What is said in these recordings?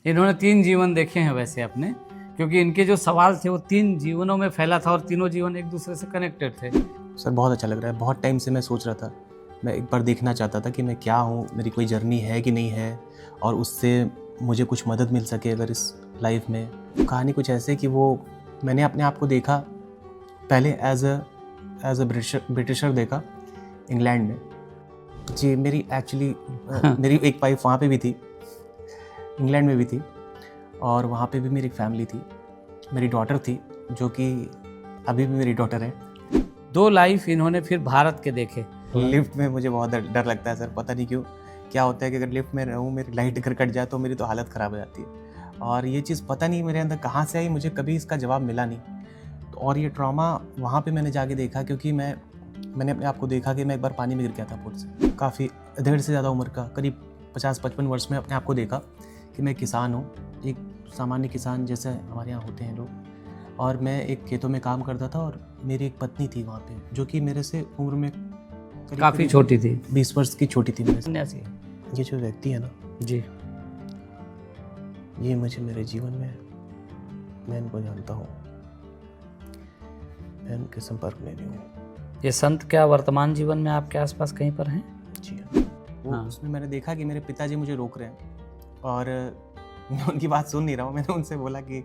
इन्होंने 3 जीवन देखे हैं वैसे अपने, क्योंकि इनके जो सवाल थे वो 3 जीवनों में फैला था और तीनों जीवन एक दूसरे से कनेक्टेड थे। सर बहुत अच्छा लग रहा है। बहुत टाइम से मैं सोच रहा था, मैं एक बार देखना चाहता था कि मैं क्या हूँ, मेरी कोई जर्नी है कि नहीं है, और उससे मुझे कुछ मदद मिल सके अगर इस लाइफ में। कहानी कुछ ऐसे कि वो मैंने अपने आप को देखा पहले एज अ ब्रिटिशर देखा इंग्लैंड में। जी मेरी एक्चुअली मेरी एक वाइफ वहाँ पे भी थी, इंग्लैंड में भी थी, और वहाँ पे भी मेरी फैमिली थी। मेरी डॉटर थी जो कि अभी भी मेरी डॉटर है। 2 लाइफ इन्होंने फिर भारत के देखे। लिफ्ट में मुझे बहुत डर लगता है सर, पता नहीं क्यों। क्या होता है कि अगर लिफ्ट में रहूँ, मेरी लाइट अगर कट जाए तो मेरी तो हालत ख़राब हो जाती है, और ये चीज़ पता नहीं मेरे अंदर कहाँ से आई, मुझे कभी इसका जवाब मिला नहीं। तो और ये ट्रॉमा वहाँ पे मैंने जाके देखा, क्योंकि मैंने अपने आप को देखा कि मैं एक बार पानी में गिर गया था पुल से। काफ़ी 1.5 से ज़्यादा उम्र का, करीब 50-55 वर्ष में अपने आप को देखा कि मैं किसान हूँ, एक सामान्य किसान जैसे हमारे यहाँ होते हैं लोग, और मैं एक खेतों में काम करता था, और मेरी एक पत्नी थी वहाँ पे जो कि मेरे से उम्र में काफ़ी छोटी थी, 20 वर्ष की छोटी थी मेरे से। सन्यासी। ये जो व्यक्ति है ना जी, ये मुझे मेरे जीवन में, मैं इनको जानता हूँ, मैं उनके संपर्क में भी हूँ। ये संत क्या वर्तमान जीवन में आपके आसपास कहीं पर हैं? जी हाँ। वो हाँ। उसमें मैंने देखा कि मेरे पिताजी मुझे रोक रहे हैं, और मैं उनकी बात सुन नहीं रहा हूँ। मैंने उनसे बोला कि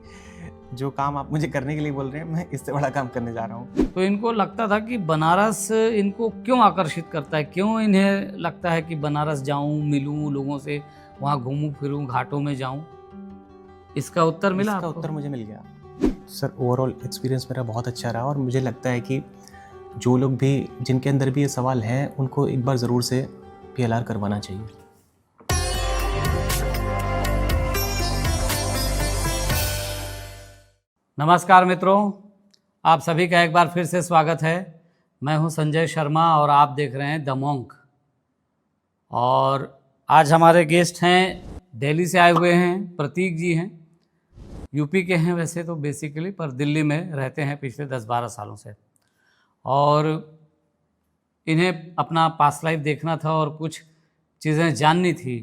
जो काम आप मुझे करने के लिए बोल रहे हैं, मैं इससे बड़ा काम करने जा रहा हूँ। तो इनको लगता था कि बनारस इनको क्यों आकर्षित करता है, क्यों इन्हें लगता है कि बनारस जाऊं, मिलूं लोगों से, वहाँ घूमूं फिरूं, घाटों में जाऊं? इसका उत्तर मिला इसका आपको? उत्तर मुझे मिल गया सर। ओवरऑल एक्सपीरियंस मेरा बहुत अच्छा रहा, और मुझे लगता है कि जो लोग भी, जिनके अंदर भी ये सवाल हैं, उनको एक बार ज़रूर से PLR करवाना चाहिए। नमस्कार मित्रों, आप सभी का एक बार फिर से स्वागत है। मैं हूं संजय शर्मा और आप देख रहे हैं द मॉन्क। और आज हमारे गेस्ट हैं, दिल्ली से आए हुए हैं, प्रतीक जी हैं। यूपी के हैं वैसे तो बेसिकली, पर दिल्ली में रहते हैं पिछले 10-12 सालों से। और इन्हें अपना पास्ट लाइफ देखना था और कुछ चीज़ें जाननी थी।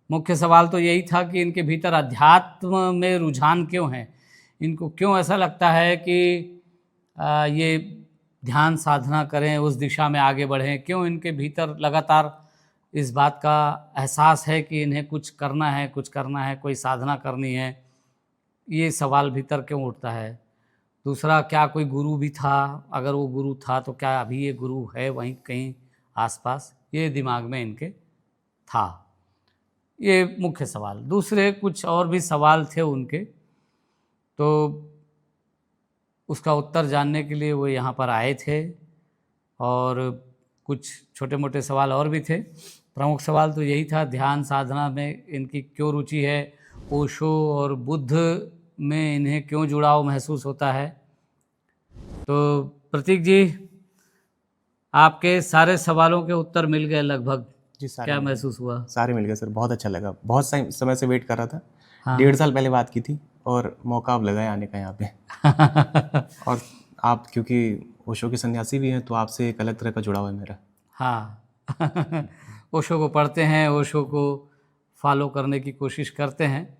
मुख्य सवाल तो यही था कि इनके भीतर अध्यात्म में रुझान क्यों है, इनको क्यों ऐसा लगता है कि ये ध्यान साधना करें, उस दिशा में आगे बढ़ें, क्यों इनके भीतर लगातार इस बात का एहसास है कि इन्हें कुछ करना है, कुछ करना है, कोई साधना करनी है। ये सवाल भीतर क्यों उठता है। दूसरा, क्या कोई गुरु भी था? अगर वो गुरु था तो क्या अभी ये गुरु है वहीं कहीं आसपास? ये दिमाग में इनके था, ये मुख्य सवाल। दूसरे कुछ और भी सवाल थे उनके, तो उसका उत्तर जानने के लिए वो यहाँ पर आए थे। और कुछ छोटे मोटे सवाल और भी थे। प्रमुख सवाल तो यही था, ध्यान साधना में इनकी क्यों रुचि है, ओशो और बुद्ध में इन्हें क्यों जुड़ाव महसूस होता है। तो प्रतीक जी, आपके सारे सवालों के उत्तर मिल गए लगभग। जी सारे क्या मिल गए। महसूस हुआ? सारे मिल गए सर, बहुत अच्छा लगा। बहुत समय से वेट कर रहा था। हाँ। 1.5 साल पहले बात की थी, और मौका अब लगा है आने का यहाँ पे। और आप क्योंकि ओशो के सन्यासी भी हैं, तो आपसे एक अलग तरह का जुड़ाव है मेरा। हाँ। ओशो को पढ़ते हैं, ओशो को फॉलो करने की कोशिश करते हैं,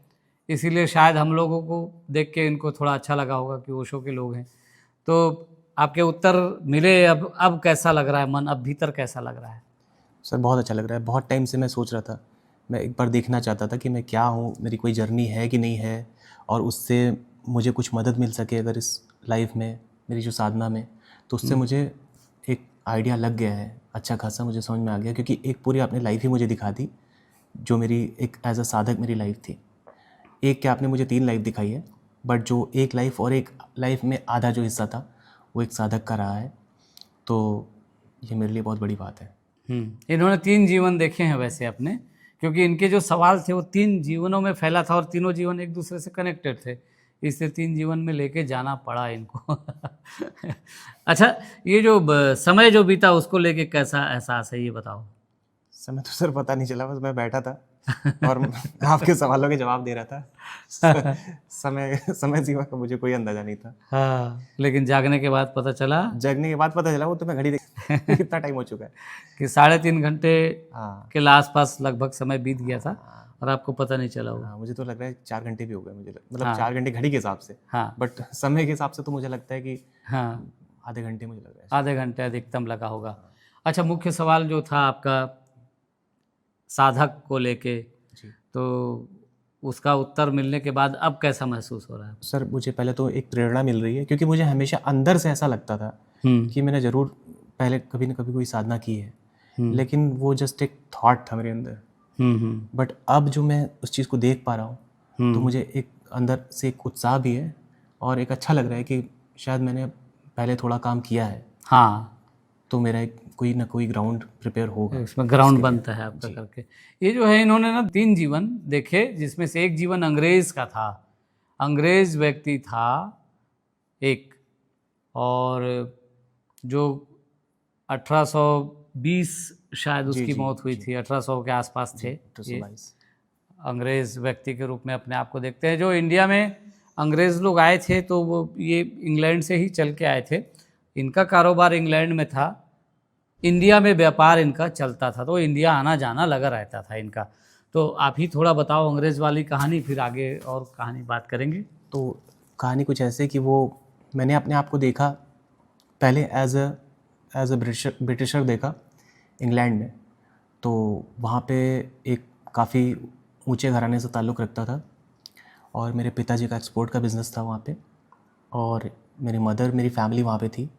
इसीलिए शायद हम लोगों को देख के इनको थोड़ा अच्छा लगा होगा कि ओशो के लोग हैं। तो आपके उत्तर मिले, अब कैसा लग रहा है मन, अब भीतर कैसा लग रहा है? सर बहुत अच्छा लग रहा है। बहुत टाइम से मैं सोच रहा था, मैं एक बार देखना चाहता था कि मैं क्या हूँ, मेरी कोई जर्नी है कि नहीं है, और उससे मुझे कुछ मदद मिल सके अगर इस लाइफ में, मेरी जो साधना में। तो उससे मुझे एक आइडिया लग गया है, अच्छा खासा मुझे समझ में आ गया, क्योंकि एक पूरी आपने लाइफ ही मुझे दिखा दी, जो मेरी एक एज अ साधक मेरी लाइफ थी। एक क्या आपने मुझे 3 लाइफ दिखाई है, बट जो एक लाइफ और एक लाइफ में आधा जो हिस्सा था वो एक साधक का रहा है। तो ये मेरे लिए बहुत बड़ी बात है। इन्होंने 3 जीवन देखे हैं वैसे अपने, क्योंकि इनके जो सवाल थे वो 3 जीवनों में फैला था और तीनों जीवन एक दूसरे से कनेक्टेड थे, इसलिए 3 जीवन में लेके जाना पड़ा इनको। अच्छा, ये जो समय जो बीता उसको लेके कैसा एहसास है, ये बताओ। समय तो सर पता नहीं चला, बस मैं बैठा था और आपके सवालों के जवाब दे रहा था। समय सीमा का मुझे कोई अंदाजा नहीं था। हाँ, लेकिन जागने के बाद पता चला, जगने के बाद पता चला, वो तो मैं घड़ी देख कितना टाइम हो चुका है कि 3.5 घंटे हाँ। के आसपास लगभग समय बीत गया था और आपको पता नहीं चला होगा। हाँ, मुझे तो लग रहा है 4 घंटे भी हो गए मुझे मतलब हाँ। 4 घंटे घड़ी के हिसाब से, हाँ बट समय के हिसाब से तो मुझे लगता है कि हाँ, आधे घंटे मुझे लग रहा है। आधे घंटे अधिकतम लगा होगा। अच्छा, मुख्य सवाल जो था आपका साधक को लेके, जी तो उसका उत्तर मिलने के बाद अब कैसा महसूस हो रहा है? सर, मुझे पहले तो एक प्रेरणा मिल रही है क्योंकि मुझे हमेशा अंदर से ऐसा लगता था कि मैंने ज़रूर पहले कभी ना कभी कोई साधना की है, लेकिन वो जस्ट एक थॉट था मेरे अंदर। बट अब जो मैं उस चीज़ को देख पा रहा हूँ तो मुझे एक अंदर से एक उत्साह भी है और एक अच्छा लग रहा है कि शायद मैंने पहले थोड़ा काम किया है, हाँ, तो मेरा एक कोई ना कोई ग्राउंड प्रिपेयर होगा। इसमें ग्राउंड बनता है आपका करके। ये जो है, इन्होंने ना 3 जीवन देखे, जिसमें से एक जीवन अंग्रेज का था, अंग्रेज व्यक्ति था एक, और जो 1820 शायद उसकी मौत हुई थी, 1800 के आसपास थे ये। 1822। अंग्रेज व्यक्ति के रूप में अपने आप को देखते हैं। जो इंडिया में अंग्रेज लोग आए थे तो वो ये इंग्लैंड से ही चल के आए थे, इनका कारोबार इंग्लैंड में था, इंडिया में व्यापार इनका चलता था, तो इंडिया आना जाना लगा रहता था इनका। तो आप ही थोड़ा बताओ अंग्रेज वाली कहानी, फिर आगे और कहानी बात करेंगे। तो कहानी कुछ ऐसे कि वो मैंने अपने आप को देखा पहले एज अ ब्रिटिशर देखा इंग्लैंड में, तो वहाँ पे एक काफ़ी ऊंचे घराने से ताल्लुक़ रखता था और मेरे पिताजी का एक्सपोर्ट का बिज़नेस था वहाँ पे, और मेरी फैमिली वहाँ पे थी।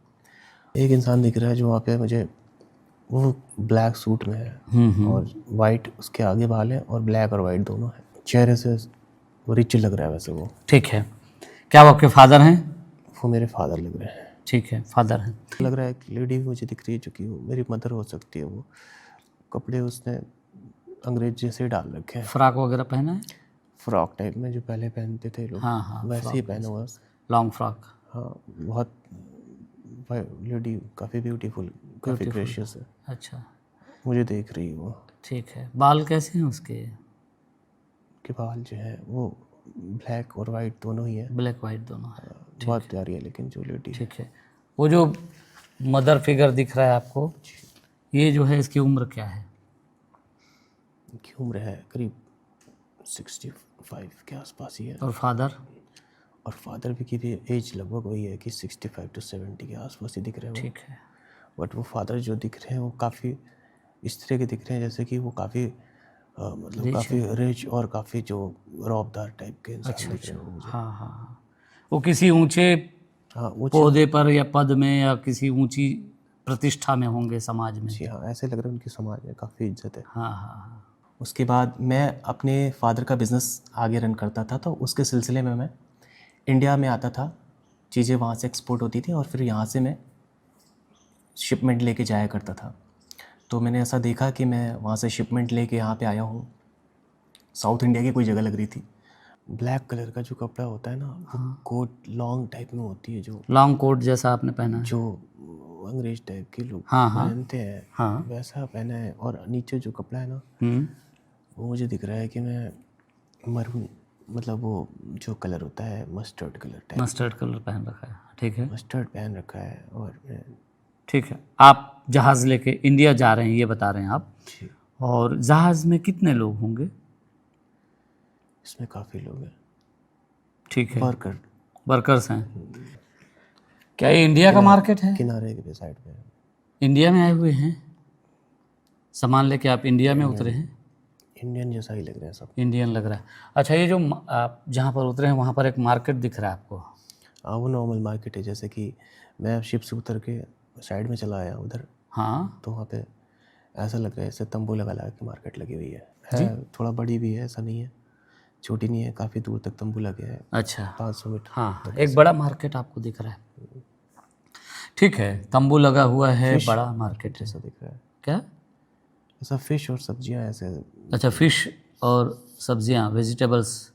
एक इंसान दिख रहा है जो वहाँ पे मुझे, वो ब्लैक सूट में है और वाइट उसके आगे बाल है और ब्लैक और वाइट दोनों है, चेहरे से वो रिच लग रहा है वैसे वो। ठीक है, क्या वो आपके फादर हैं? वो मेरे फादर लग रहे हैं। ठीक है, फादर हैं। लग रहा है एक लेडी भी मुझे दिख रही है जो कि वो मेरी मदर हो सकती है। वो कपड़े उसने अंग्रेज जैसे डाल रखे हैं, फ्रॉक वगैरह पहना है? फ्रॉक टाइप में जो पहले पहनते थे लोग, हाँ हाँ, वैसे ही पहना हुआ है। Long frock. हाँ, बहुत लेडी काफ़ी ब्यूटीफुल, काफ़ी ग्रेशियस है। अच्छा, मुझे देख रही है वो। ठीक है। बाल कैसे हैं उसके? के बाल जो है वो ब्लैक और वाइट दोनों ही है, ब्लैक वाइट दोनों है। बहुत प्यारी है लेकिन जो लेडी है। ठीक है। वो जो मदर फिगर दिख रहा है आपको, ये जो है इसकी उम्र क्या है? की उम्र है करीब 65 के आसपास ही है। और फादर? और फादर भी की भी एज लगभग वही है कि 65 to 70 के आसपास ही दिख रहे हैं वो। ठीक है। बट वो फादर जो दिख रहे हैं वो काफ़ी इस तरह के दिख रहे हैं जैसे कि वो काफ़ी मतलब काफ़ी रिच और काफ़ी जो रौबदार टाइप के इंसान दिख रहे हैं वो मुझे। हाँ हाँ हाँ, वो किसी ऊंचे हाँ, वो पौधे पर या पद में या किसी ऊंची प्रतिष्ठा में होंगे समाज में। जी हाँ, ऐसे लग रहा है उनकी समाज में काफ़ी इज्जत है। हाँ हाँ हाँ। उसके बाद मैं अपने फादर का बिज़नेस आगे रन करता था, तो उसके सिलसिले में मैं इंडिया में आता था, चीज़ें वहाँ से एक्सपोर्ट होती थी और फिर यहाँ से मैं शिपमेंट लेके जाया करता था। तो मैंने ऐसा देखा कि मैं वहाँ से शिपमेंट लेके यहाँ पे आया हूँ, साउथ इंडिया की कोई जगह लग रही थी। ब्लैक कलर का जो कपड़ा होता है ना, वो कोट लॉन्ग टाइप में होती है, जो लॉन्ग कोट जैसा आपने पहना है? जो अंग्रेज टाइप के लोग हाँ, हाँ। पहनते हैं, हाँ। वैसा पहना है। और नीचे जो कपड़ा है ना, वो मुझे दिख रहा है कि मैं मरून, मतलब वो जो कलर होता है mustard colour type, mustard colour पहन रखा है। ठीक है। मस्टर्ड पहन रखा है। और मैं ठीक है। आप जहाज़ लेके इंडिया जा रहे हैं ये बता रहे हैं आप, जी, और जहाज़ में कितने लोग होंगे? इसमें काफ़ी लोग हैं, ठीक है, वर्कर वर्कर्स हैं। क्या ये इंडिया का मार्केट है? किनारे के साइड पे। इंडिया में आए हुए हैं, सामान लेके आप इंडिया में उतरे हैं? इंडियन जैसा ही लग रहा है सब। इंडियन लग रहा है। अच्छा, ये जो आप जहाँ पर उतरे हैं वहाँ पर एक मार्केट दिख रहा है आपको? हाँ, वो नॉर्मल मार्केट है, जैसे कि मैं शिप से उतर के साइड में चला आया उधर, हाँ। तो वहाँ पे ऐसा लग रहा है जैसे तंबू लगा लगा के मार्केट लगी हुई है। थोड़ा बड़ी भी है, ऐसा नहीं है, छोटी नहीं है, काफ़ी दूर तक तंबू लगे हैं। अच्छा, 500 मीटर। हाँ, एक बड़ा मार्केट आपको दिख रहा है। ठीक है, तंबू लगा हुआ है, बड़ा मार्केट है। ऐसा दिख रहा है, क्या? ऐसा फिश और सब्जियां ऐसे। अच्छा, फिश और सब्जियां, वेजिटेबल्स।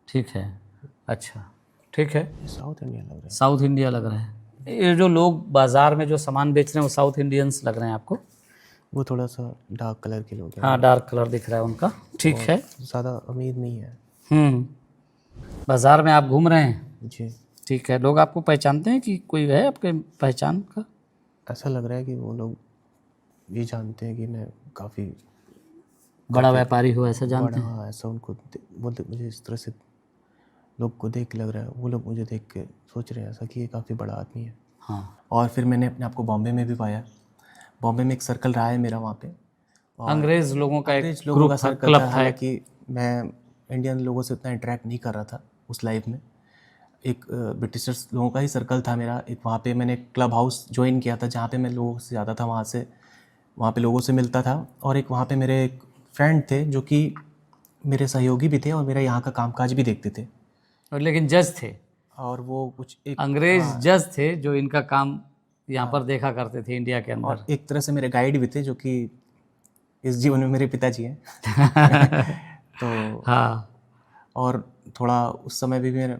ठीक है। अच्छा, ठीक है। साउथ इंडिया लग रहा है। साउथ इंडिया लग रहा है। ये जो लोग बाजार में जो सामान बेच रहे हैं वो साउथ इंडियंस लग रहे हैं आपको? वो थोड़ा सा डार्क कलर के लोग हैं। हाँ, डार्क कलर दिख रहा है उनका। ठीक है। ज़्यादा अमीर नहीं है। बाजार में आप घूम रहे हैं? जी, ठीक है। लोग आपको पहचानते हैं कि कोई है आपके पहचान का? ऐसा लग रहा है कि वो लोग ये जानते हैं कि मैं काफ़ी बड़ा व्यापारी हो ऐसा जानते हैं? हाँ, ऐसा उनको बोलते, मुझे इस तरह से लोग को देख के लग रहा है, वो लोग मुझे देख के सोच रहे हैं ऐसा कि ये काफ़ी बड़ा आदमी है। हाँ। और फिर मैंने अपने आप को बॉम्बे में भी पाया। बॉम्बे में एक सर्कल रहा है मेरा वहाँ पे, और अंग्रेज लोगों का एक अंग्रेज लोगों ग्रुप का था, सर्कल क्लब था। था एक। हालांकि मैं इंडियन लोगों से उतना इंटरेक्ट नहीं कर रहा था उस लाइफ में। एक ब्रिटिशर्स लोगों का ही सर्कल था मेरा। एक वहाँ पे मैंने क्लब हाउस ज्वाइन किया था जहाँ पे मैं लोगों से ज़्यादा था, वहाँ पे लोगों से मिलता था। और एक वहाँ पे मेरे एक फ्रेंड थे जो कि मेरे सहयोगी भी थे और मेरा यहाँ का कामकाज भी देखते थे। और लेकिन जज थे, और वो कुछ एक अंग्रेज जज थे जो इनका काम यहाँ पर देखा करते थे इंडिया के अंदर। और एक तरह से मेरे गाइड भी थे जो कि इस जीवन में मेरे पिताजी हैं। तो हाँ और थोड़ा उस समय भी मैं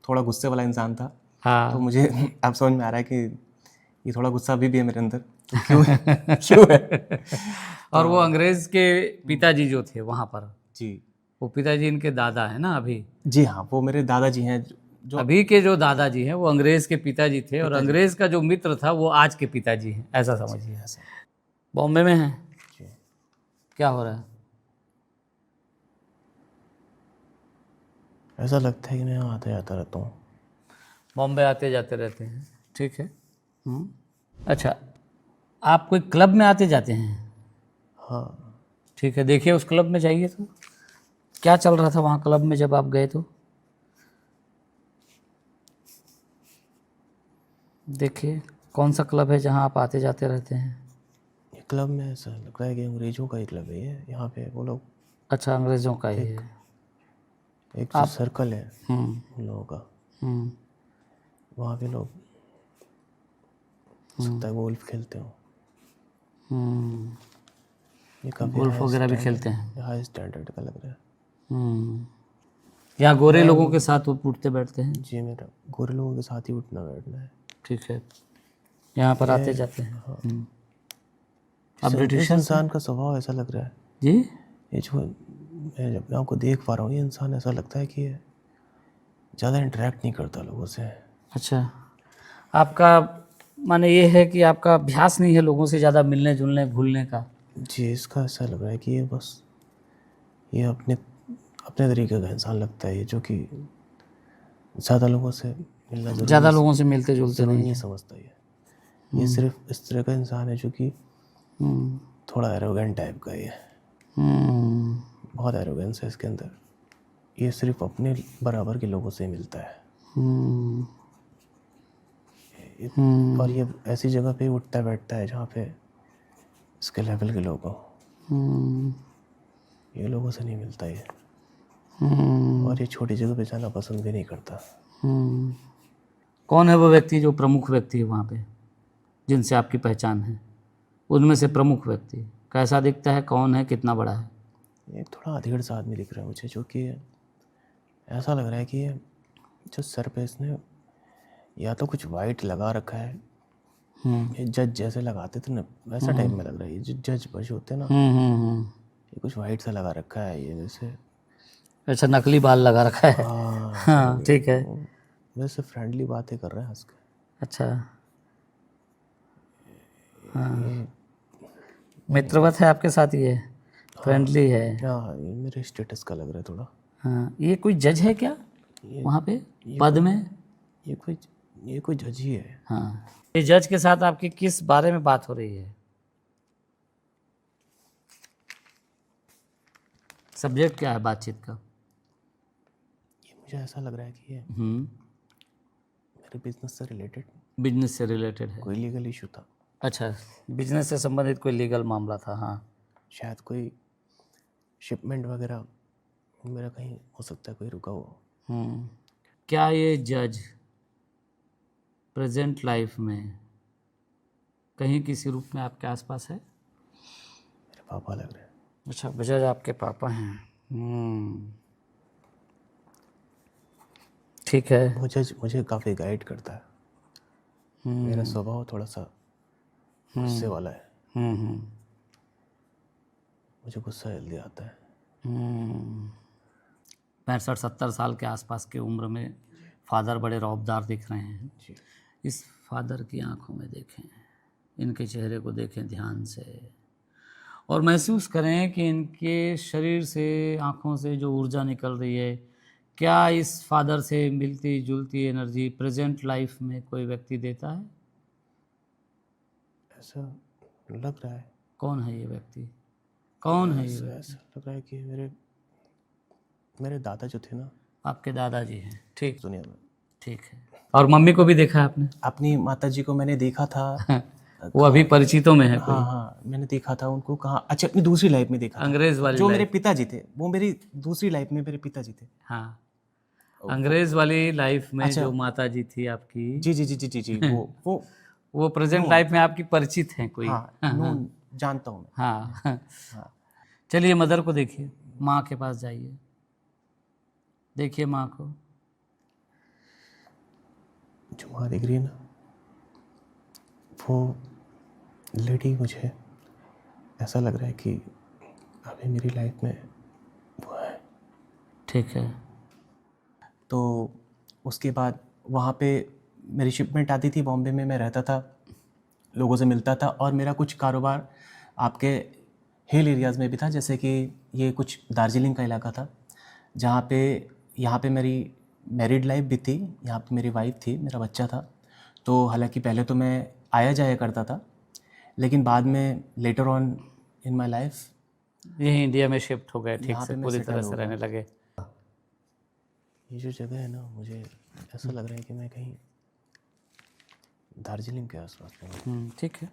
थोड़ा गुस्से वाला इंसान था। तो हाँ। मुझे अब समझ में आ रहा है कि ये थोड़ा गुस्सा अभी भी है मेरे अंदर, तो क्यों क्यों है। और वो अंग्रेज के पिताजी जो थे वहाँ पर, जी वो पिताजी इनके दादा है ना अभी? जी हाँ, वो मेरे दादाजी हैं जो अभी के जो दादाजी हैं वो अंग्रेज के पिताजी थे, और अंग्रेज का जो मित्र था वो आज के पिताजी हैं, ऐसा समझिए। ऐसा। बॉम्बे में हैं? जी। क्या हो रहा है? ऐसा लगता है कि मैं आता जाता रहता हूँ। बॉम्बे आते जाते रहते हैं, ठीक है। अच्छा, आप कोई क्लब में आते जाते हैं? हाँ, ठीक है, देखिए उस क्लब में जाइए तो क्या चल रहा था वहाँ क्लब में जब आप गए तो? देखिए कौन सा क्लब है जहाँ आप आते जाते रहते हैं? ये क्लब में ऐसा लग रहा है कि अंग्रेजों का ही क्लब है ये। यहाँ पे वो लोग, अच्छा, अंग्रेज़ों का ही है। एक जो सर्कल है हम्म उन लोगों का, हम्म वहाँ पे लोग हो सकता है गोल्फ खेलते हो। हम्म। ये काफ़ी गोल्फ वगैरह भी खेलते हैं? हाई स्टैंडर्ड का लग रहा है। या गोरे लोगों के साथ वो उठते बैठते हैं? जी, मेरा गोरे लोगों के साथ ही उठना बैठना है। ठीक है, यहाँ पर आते जाते हैं। अब इस ब्रिटिशर्स इंसान का स्वभाव ऐसा लग रहा है, जी? ये जो मैं जब आपको देख पा रहा हूँ, ये इंसान ऐसा लगता है कि ये ज़्यादा इंटरेक्ट नहीं करता लोगों से। अच्छा, आपका माने ये है कि आपका अभ्यास नहीं है लोगों से ज़्यादा मिलने जुलने घुलने का? जी, इसका ऐसा लग रहा है कि ये बस ये अपने अपने तरीके का इंसान लगता है ये, जो कि ज़्यादा लोगों से मिलना ज़्यादा लोगों से मिलते जुलते ज़रूरी नहीं नहीं है। समझता ये सिर्फ इस तरह का इंसान है जो कि हम्म, थोड़ा एरोगेंट टाइप का है। हम्म, बहुत एरोगेंस है इसके अंदर। ये सिर्फ अपने बराबर के लोगों से मिलता है। हम्म, और ये ऐसी जगह पे उठता बैठता है जहाँ पे इसके लेवल के लोग हों। हम्म, ये लोगों से नहीं मिलता ये, हम्म, और ये छोटी जगह पे जाना पसंद भी नहीं करता। हम्म। कौन है वो व्यक्ति जो प्रमुख व्यक्ति है वहाँ पे, जिनसे आपकी पहचान है? उनमें से प्रमुख व्यक्ति कैसा दिखता है, कौन है, कितना बड़ा है? ये थोड़ा अधेड़ सा आदमी दिख रहा है मुझे, जो कि ऐसा लग रहा है कि ये जो सर पे इसने या तो कुछ वाइट लगा रखा है, ये जज जैसे लगाते थे ना वैसा टाइप में लग रहा है। ये जो जज बज होते हैं ना, ये कुछ वाइट सा लगा रखा है ये जैसे। अच्छा, नकली बाल लगा रखा है। हाँ, हाँ ठीक है। वैसे फ्रेंडली बातें कर रहे हैं हंस के। अच्छा, ये मित्रवत है आपके साथ, ये फ्रेंडली है? हाँ, ये मेरे स्टेटस का लग रहा है थोड़ा। हाँ, ये कोई जज है क्या वहाँ पे पद में? ये कोई जज ही है। हाँ, ये जज के साथ आपकी किस बारे में बात हो रही है? सब्जेक्ट क्या है बातचीत का? ये मुझे ऐसा लग रहा है कि ये मेरे बिजनेस से रिलेटेड बिजनेस से रिलेटेड है? कोई लीगल इशू था। अच्छा, बिजनेस से संबंधित कोई लीगल मामला था। हाँ, शायद कोई शिपमेंट वगैरह मेरा कहीं हो सकता है कोई रुका हुआ। क्या ये जज प्रेजेंट लाइफ में कहीं किसी रूप में आपके आसपास है? मेरे पापा लग रहे हैं। अच्छा, जज आपके पापा हैं। ठीक है। मुझे काफ़ी गाइड करता है। मेरा स्वभाव थोड़ा सा गुस्से वाला है। मुझे गुस्सा जल्दी आता है। 65-70 साल के आसपास की उम्र में फादर बड़े रौबदार दिख रहे हैं। जी। इस फादर की आंखों में देखें, इनके चेहरे को देखें ध्यान से, और महसूस करें कि इनके शरीर से, आँखों से जो ऊर्जा निकल रही है, क्या इस फादर से मिलती जुलती एनर्जी प्रेजेंट लाइफ में कोई व्यक्ति देता है? ऐसा लग रहा है। कौन है ये व्यक्ति? कौन है ये ऐसा व्यक्ति? ऐसा लग रहा है कि मेरे मेरे दादा जो थे ना आपके दादाजी हैं, ठीक, दुनिया में। ठीक है। और मम्मी को भी देखा है आपने? अपनी माता जी को मैंने देखा था। वो अभी परिचितों में है कोई? हाँ हाँ, मैंने देखा था उनको। कहाँ? अच्छा, अपनी दूसरी लाइफ में देखा था। अंग्रेज वाली जो मेरे लाइफ? पिताजी थे, वो मेरी दूसरी लाइफ में मेरे पिताजी थे। हाँ, अंग्रेज वाली लाइफ में अच्छा। जो माता जी थी आपकी, जी जी जी जी जी जी, वो प्रेजेंट लाइफ में आपकी परिचित हैं कोई? हाँ, नून जानता हूँ मैं। हाँ। हाँ, चलिए मदर को देखिए, माँ के पास जाइए, देखिए माँ को। जो माँ दिख रही है ना, वो लेडी मुझे ऐसा लग रहा है कि अभी मेरी लाइफ में वो है। ठीक है। तो उसके बाद वहाँ पे मेरी शिपमेंट आती थी बॉम्बे में, मैं रहता था, लोगों से मिलता था, और मेरा कुछ कारोबार आपके हिल एरियाज़ में भी था, जैसे कि ये कुछ दार्जिलिंग का इलाका था, जहाँ पे यहाँ पे मेरी मैरिड लाइफ भी थी, यहाँ पे मेरी वाइफ थी, मेरा बच्चा था। तो हालांकि पहले तो मैं आया जाया करता था, लेकिन बाद में later on in my life यही इंडिया में शिफ्ट हो गए, ठीक यहाँ से पे मैं पूरी settle तरह हो से गया। रहने लगे। ये जो जगह है ना, मुझे ऐसा लग रहा है कि मैं कहीं दार्जिलिंग के आसपास में हूँ। ठीक है।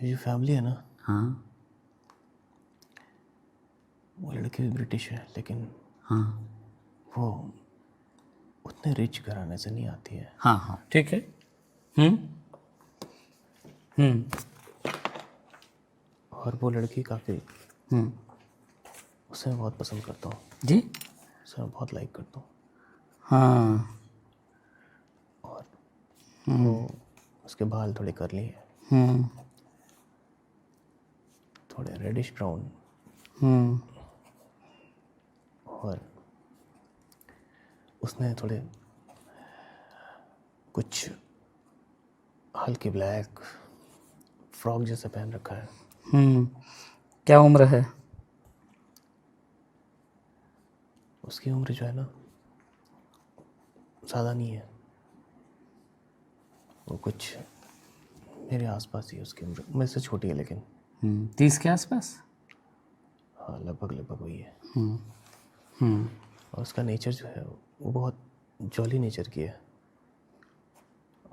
ये जो फैमिली है ना, हाँ वो लड़की भी ब्रिटिश है, लेकिन हाँ वो उतने रिच घराने से नहीं आती है। हाँ हाँ, ठीक है। हम्म हम्म और वो लड़की काफ़ी, हम्म, उसे मैं बहुत पसंद करता हूँ, जी उसे मैं बहुत लाइक करता हूँ। हाँ। और वो उसके बाल थोड़े करली हैं, हम्म थोड़े रेडिश ब्राउन, हम्म और उसने थोड़े कुछ हल्के ब्लैक फ्रॉक जैसा पहन रखा है। क्या उम्र है? उसकी उम्र जो है ना, ज़्यादा नहीं है, वो कुछ मेरे आसपास ही है उसकी उम्र, मेरे से छोटी है, लेकिन 30 के आसपास? हाँ, लगभग लगभग वही है। हम्म और उसका नेचर जो है वो बहुत जॉली नेचर की है,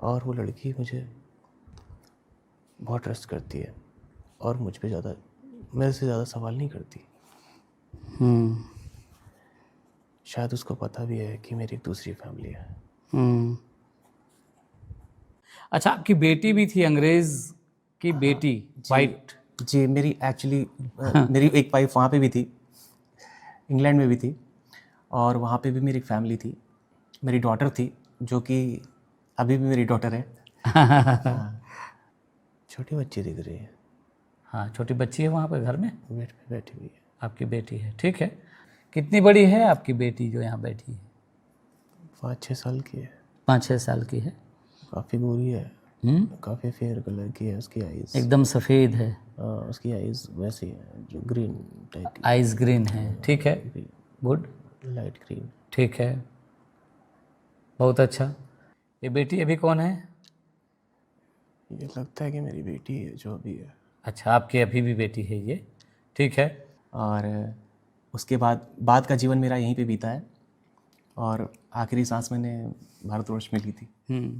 और वो लड़की मुझे बहुत ट्रस्ट करती है, और मुझ पे ज़्यादा, मेरे से ज़्यादा सवाल नहीं करती। शायद उसको पता भी है कि मेरी एक दूसरी फैमिली है। अच्छा, आपकी बेटी भी थी, अंग्रेज की बेटी, वाइट? जी, मेरी एक्चुअली मेरी एक वाइफ वहाँ पे भी थी, इंग्लैंड में भी थी, और वहाँ पे भी मेरी एक फैमिली थी। मेरी डॉटर थी, जो कि अभी भी मेरी डॉटर है। हाँ, छोटी बच्ची दिख रही है, हाँ, छोटी बच्ची है वहाँ पे घर में, बेड पे बैठी हुई है। आपकी बेटी है, ठीक है। कितनी बड़ी है आपकी बेटी जो यहाँ बैठी है? 5-6 साल की है। 5-6 साल की है। काफ़ी गोरी है, काफ़ी फेयर कलर की है उसकी आईज, एकदम सफ़ेद है, उसकी आईज वैसी है जो ग्रीन टाइप की, आइस ग्रीन है, ठीक है, गुड, लाइट ग्रीन। ठीक है, बहुत अच्छा। ये बेटी अभी कौन है? ये लगता है कि मेरी बेटी है जो अभी है। अच्छा, आपकी अभी भी बेटी है ये, ठीक है। और उसके बाद का जीवन मेरा यहीं पे बीता है, और आखिरी सांस मैंने भारतवर्ष में ली थी।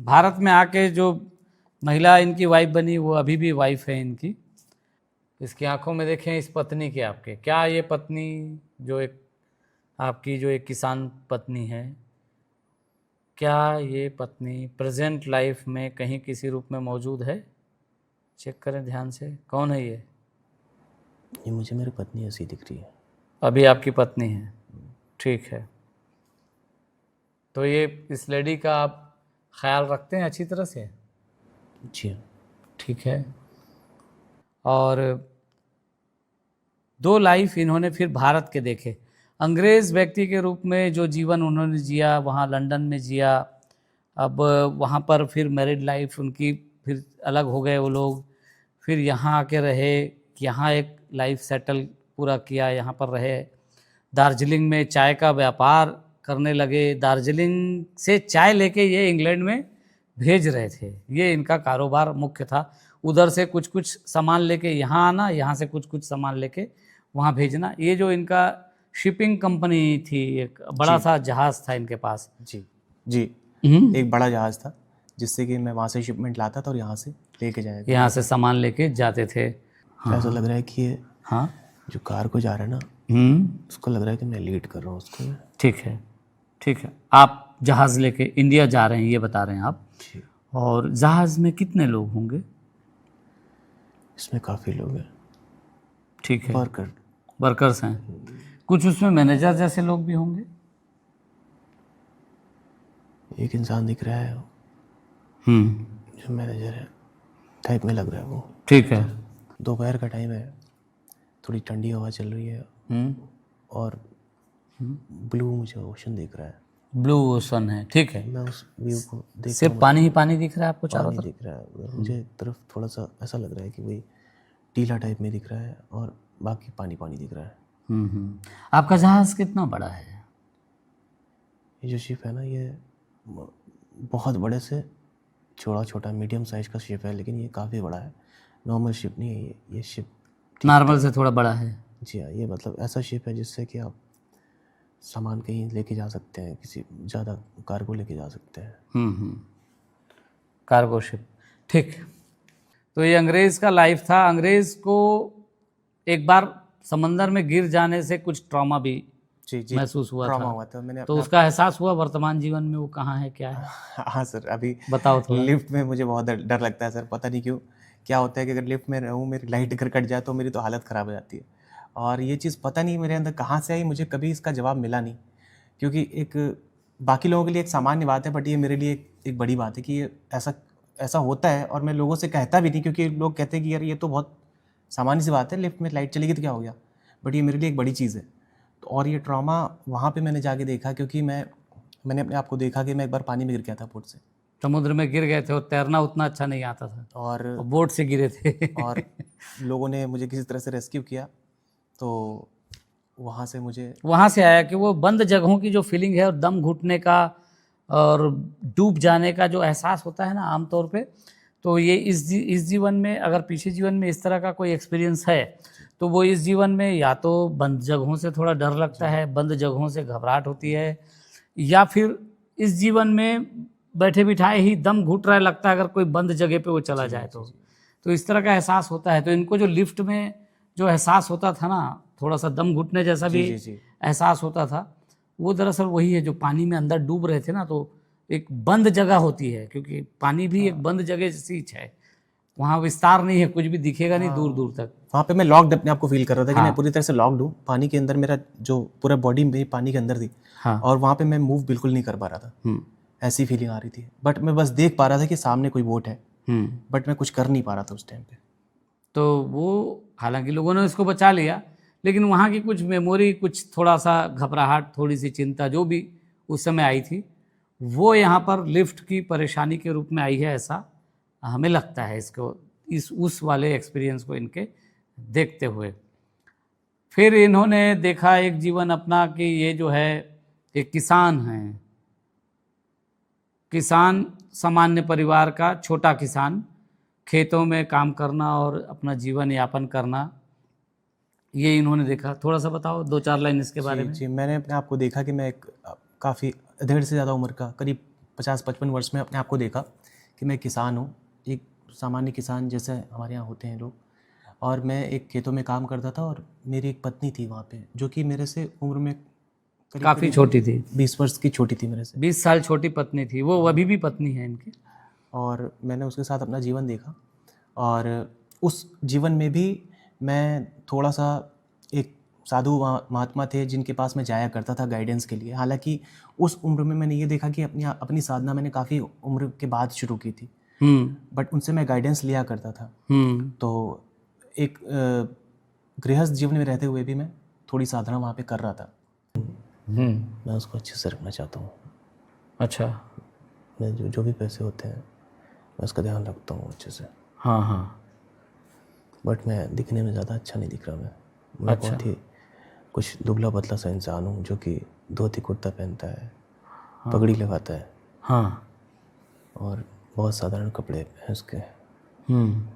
भारत में आके जो महिला इनकी वाइफ बनी, वो अभी भी वाइफ है इनकी। इसकी आंखों में देखें, इस पत्नी के आपके, क्या ये पत्नी जो एक आपकी जो एक किसान पत्नी है, क्या ये पत्नी प्रेजेंट लाइफ में कहीं किसी रूप में मौजूद है? चेक करें ध्यान से, कौन है ये? ये मुझे मेरी पत्नी ऐसी दिख रही है। अभी आपकी पत्नी है, ठीक है। तो ये इस लेडी का आप ख्याल रखते हैं अच्छी तरह से? जी हाँ। ठीक है। और 2 लाइफ इन्होंने फिर भारत के देखे, अंग्रेज़ व्यक्ति के रूप में जो जीवन उन्होंने जिया, वहाँ लंदन में जिया। अब वहाँ पर फिर मैरिड लाइफ उनकी फिर अलग हो गए वो लोग, फिर यहाँ आके रहे, यहाँ एक लाइफ सेटल पूरा किया, यहाँ पर रहे। दार्जिलिंग में चाय का व्यापार करने लगे। दार्जिलिंग से चाय लेके ये इंग्लैंड में भेज रहे थे, ये इनका कारोबार मुख्य था। उधर से कुछ कुछ सामान लेके यहाँ आना, यहाँ से कुछ कुछ सामान लेके वहाँ भेजना। ये जो इनका शिपिंग कंपनी थी, एक बड़ा सा जहाज़ था इनके पास। जी जी, एक बड़ा जहाज़ था जिससे कि मैं वहाँ से शिपमेंट लाता था और यहाँ से लेके जाया यहाँ से सामान लेके जाते थे। ऐसा लग रहा है कि ये हाँ, जो कार को जा रहा है ना, उसको लग रहा है कि मैं लीड कर रहा हूँ उसको। ठीक है, ठीक है। आप जहाज़ लेके इंडिया जा रहे हैं, ये बता रहे हैं आप। जी, और जहाज़ में कितने लोग होंगे? इसमें काफ़ी लोग हैं, ठीक है, वर्कर्स हैं। कुछ उसमें मैनेजर जैसे लोग भी होंगे? एक इंसान दिख रहा है जो मैनेजर है टाइप में लग रहा है वो। ठीक है। दोपहर का टाइम है, थोड़ी ठंडी हवा चल रही है और ब्लू मुझे ओशन दिख रहा है। ब्लू ओशन है, ठीक है। मैं उस व्यू को देख सिर्फ पानी ही पानी दिख रहा है आपको चारों पानी तरफ? दिख रहा है मुझे, एक तरफ थोड़ा सा ऐसा लग रहा है कि वही टीला टाइप में दिख रहा है और बाकी पानी पानी दिख रहा है। आपका जहाज़ कितना बड़ा है? ये जो शिप है ना, ये बहुत बड़े से छोटा छोटा मीडियम साइज का शिप है, लेकिन ये काफ़ी बड़ा है। नॉर्मल शिप नहीं है ये शिप नॉर्मल से थोड़ा बड़ा है। जी हाँ, ये मतलब ऐसा शिप है जिससे कि आप सामान कहीं लेके जा सकते हैं, किसी ज़्यादा कार्गो लेके जा सकते हैं। कार्गो शिप, ठीक। तो ये अंग्रेज़ का लाइफ था। अंग्रेज़ को एक बार समंदर में गिर जाने से कुछ ट्रॉमा भी जी महसूस हुआ ट्रॉमा था। हुआ था। मैंने तो उसका एहसास हुआ वर्तमान जीवन में वो कहाँ है, क्या है? हाँ सर, अभी बताओ थोड़ा। लिफ्ट में मुझे बहुत डर लगता है सर, पता नहीं क्यों। क्या होता है कि अगर लिफ्ट में रहूँ, मेरी लाइट अगर कट जाए तो मेरी तो हालत ख़राब हो जाती है। और ये चीज़ पता नहीं मेरे अंदर कहाँ से आई, मुझे कभी इसका जवाब मिला नहीं। क्योंकि एक बाकी लोगों के लिए एक सामान्य बात है, बट ये मेरे लिए एक बड़ी बात है कि ये ऐसा होता है। और मैं लोगों से कहता भी नहीं, क्योंकि लोग कहते हैं कि यार ये तो बहुत सामान्य सी बात है, लिफ्ट में लाइट चलेगी तो क्या हो गया। बट ये मेरे लिए एक बड़ी चीज़ है। तो और ये ट्रॉमा वहाँ पे मैंने जाके देखा, क्योंकि मैंने अपने आप को देखा कि मैं एक बार पानी में गिर गया था बोट से। समुद्र में गिर गए थे और तैरना उतना अच्छा नहीं आता था और बोट से गिरे थे। और लोगों ने मुझे किसी तरह से रेस्क्यू किया। तो वहाँ से मुझे वहाँ से आया कि वो बंद जगहों की जो फीलिंग है और दम घुटने का और डूब जाने का जो एहसास होता है ना आमतौर पे, तो ये इस जीवन में, अगर पीछे जीवन में इस तरह का कोई एक्सपीरियंस है तो वो इस जीवन में या तो बंद जगहों से थोड़ा डर लगता है, बंद जगहों से घबराहट होती है, या फिर इस जीवन में बैठे बिठाए ही दम घुट रहा है, लगता है अगर कोई बंद जगह पे वो चला जाए तो इस तरह का एहसास होता है। तो इनको जो लिफ्ट में जो एहसास होता था ना, थोड़ा सा दम घुटने जैसा भी एहसास होता था, वो दरअसल वही है जो पानी में अंदर डूब रहे थे ना। तो एक बंद जगह होती है, क्योंकि पानी भी एक बंद जगह जैसी है, वहाँ विस्तार नहीं है, कुछ भी दिखेगा नहीं दूर दूर तक। वहाँ पे मैं लॉक्ड अपने आप को फील कर रहा था कि मैं पूरी तरह से लॉक्ड हूँ पानी के अंदर, मेरा जो पूरा बॉडी मेरी पानी के अंदर थी। और वहाँ पे मैं मूव बिल्कुल नहीं कर पा रहा था, ऐसी फीलिंग आ रही थी। बट मैं बस देख पा रहा था कि सामने कोई बोट है, बट मैं कुछ कर नहीं पा रहा था उस टाइम पे। तो वो हालांकि लोगों ने उसको बचा लिया, लेकिन वहाँ की कुछ मेमोरी, कुछ थोड़ा सा घबराहट, थोड़ी सी चिंता जो भी उस समय आई थी, वो यहाँ पर लिफ्ट की परेशानी के रूप में आई है, ऐसा हमें लगता है इसको, उस वाले एक्सपीरियंस को इनके देखते हुए। फिर इन्होंने देखा एक जीवन अपना कि ये जो है एक किसान हैं, किसान, सामान्य परिवार का छोटा किसान, खेतों में काम करना और अपना जीवन यापन करना, ये इन्होंने देखा। थोड़ा सा बताओ 2-4 लाइन इसके बारे में। जी, मैंने अपने आप को देखा कि मैं एक काफ़ी 1.5 से ज़्यादा उम्र का, करीब 50-55 वर्ष में अपने आप को देखा कि मैं किसान हूँ, एक सामान्य किसान जैसे हमारे यहाँ होते हैं लोग। और मैं एक खेतों में काम करता था और मेरी एक पत्नी थी वहाँ पे, जो कि मेरे से उम्र में काफ़ी छोटी थी, 20 वर्ष की छोटी थी मेरे से। 20 साल छोटी पत्नी थी वो, अभी भी पत्नी है इनकी। और मैंने उसके साथ अपना जीवन देखा, और उस जीवन में भी मैं थोड़ा सा, एक साधु महात्मा थे जिनके पास मैं जाया करता था गाइडेंस के लिए। हालांकि उस उम्र में मैंने ये देखा कि अपनी साधना मैंने काफ़ी उम्र के बाद शुरू की थी, बट उनसे मैं गाइडेंस लिया करता था। तो एक गृहस्थ जीवन में रहते हुए भी मैं थोड़ी साधना वहाँ पे कर रहा था। मैं उसको अच्छे से रखना चाहता हूँ। अच्छा, मैं जो भी पैसे होते हैं मैं उसका ध्यान रखता हूँ अच्छे से। हाँ हाँ। बट मैं दिखने में ज़्यादा अच्छा नहीं दिख रहा। मैं अच्छा। बहुत ही कुछ दुबला पतला सा इंसान हूँ जो कि धोती कुर्ता पहनता है, पगड़ी लगाता है हाँ। और बहुत साधारण कपड़े हैं उसके, हम्म।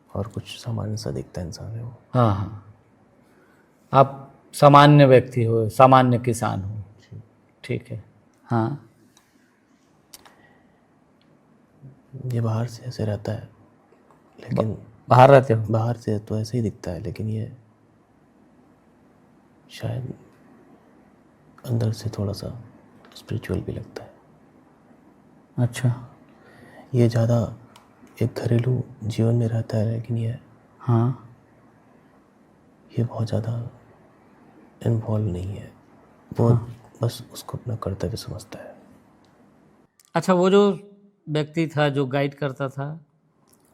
और कुछ सामान्य सा दिखता है इंसान है वो। हाँ हाँ, आप सामान्य व्यक्ति हो, सामान्य किसान हो। ठीक है। हाँ। ये बाहर से ऐसे रहता है, लेकिन बाहर रहते हो? बाहर से तो ऐसे ही दिखता है, लेकिन ये शायद अंदर से थोड़ा सा स्पिरिचुअल भी लगता है। अच्छा। ये ज़्यादा एक घरेलू जीवन में रहता है, लेकिन ये हाँ। बहुत ज़्यादा इन्वॉल्व नहीं है। वो बस उसको अपना कर्तव्य समझता है। अच्छा, वो जो व्यक्ति था जो गाइड करता था,